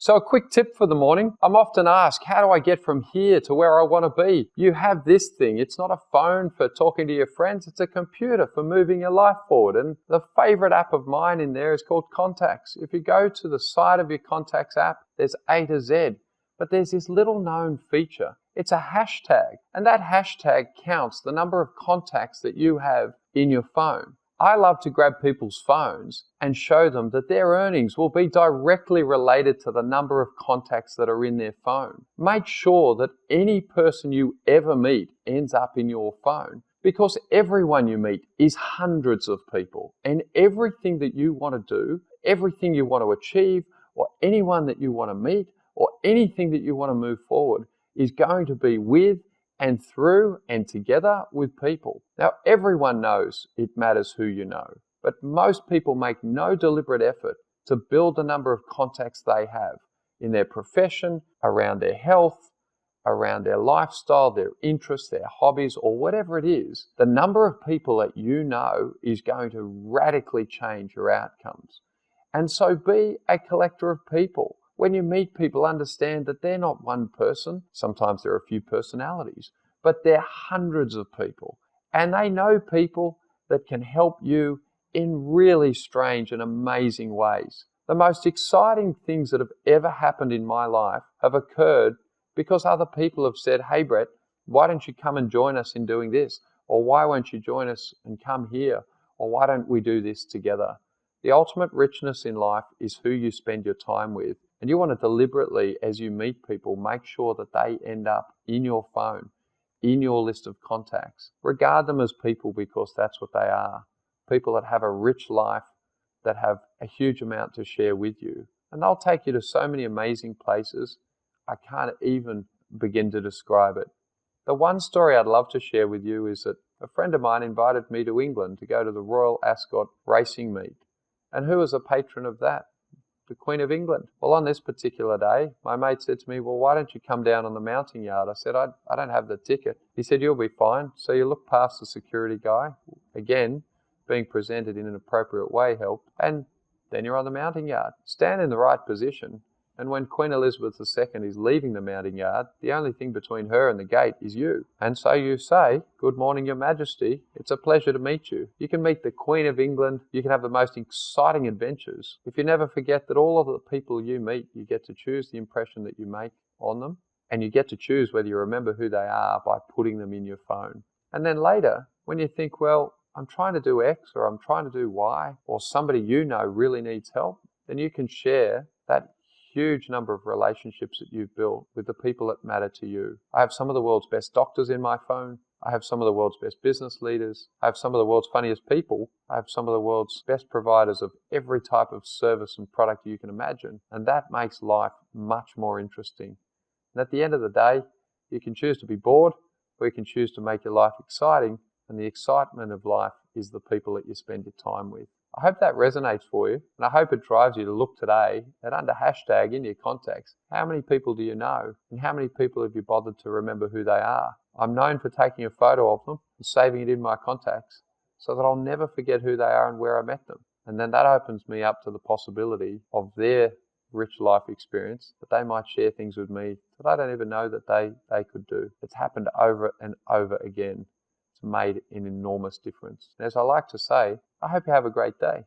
So a quick tip for the morning. I'm often asked, how do I get from here to where I want to be? You have this thing. It's not a phone for talking to your friends. It's a computer for moving your life forward. And the favorite app of mine in there is called Contacts. If you go to the side of your Contacts app, there's A to Z. But there's this little known feature. It's a hashtag. And that hashtag counts the number of contacts that you have in your phone. I love to grab people's phones and show them that their earnings will be directly related to the number of contacts that are in their phone. Make sure that any person you ever meet ends up in your phone, because everyone you meet is hundreds of people, and everything that you want to do, everything you want to achieve, or anyone that you want to meet, or anything that you want to move forward is going to be with and through and together with people. Now, everyone knows it matters who you know, but most people make no deliberate effort to build the number of contacts they have in their profession, around their health, around their lifestyle, their interests, their hobbies, or whatever it is. The number of people that you know is going to radically change your outcomes. And so be a collector of people. When you meet people, understand that they're not one person. Sometimes there are a few personalities, but they're hundreds of people. And they know people that can help you in really strange and amazing ways. The most exciting things that have ever happened in my life have occurred because other people have said, hey Brett, why don't you come and join us in doing this? Or why won't you join us and come here? Or why don't we do this together? The ultimate richness in life is who you spend your time with. And you want to deliberately, as you meet people, make sure that they end up in your phone, in your list of contacts. Regard them as people, because that's what they are. People that have a rich life, that have a huge amount to share with you. And they'll take you to so many amazing places, I can't even begin to describe it. The one story I'd love to share with you is that a friend of mine invited me to England to go to the Royal Ascot racing meet. And who was a patron of that? The Queen of England. Well, on this particular day, my mate said to me, well, why don't you come down on the mounting yard? I said, I don't have the ticket. He said, you'll be fine. So you look past the security guy. Again, being presented in an appropriate way helped. And then you're on the mounting yard. Stand in the right position. And when Queen Elizabeth II is leaving the mounting yard, the only thing between her and the gate is you. And so you say, good morning, Your Majesty. It's a pleasure to meet you. You can meet the Queen of England. You can have the most exciting adventures. If you never forget that all of the people you meet, you get to choose the impression that you make on them. And you get to choose whether you remember who they are by putting them in your phone. And then later, when you think, well, I'm trying to do X or I'm trying to do Y, or somebody you know really needs help, then you can share that huge number of relationships that you've built with the people that matter to you. I have some of the world's best doctors in my phone. I have some of the world's best business leaders. I have some of the world's funniest people. I have some of the world's best providers of every type of service and product you can imagine. And that makes life much more interesting. And at the end of the day, you can choose to be bored, or you can choose to make your life exciting. And the excitement of life is the people that you spend your time with. I hope that resonates for you, and I hope it drives you to look today at under hashtag in your contacts. How many people do you know, and how many people have you bothered to remember who they are? I'm known for taking a photo of them and saving it in my contacts so that I'll never forget who they are and where I met them. And then that opens me up to the possibility of their rich life experience, that they might share things with me that I don't even know that they could do. It's happened over and over again. Made an enormous difference. And as I like to say, I hope you have a great day.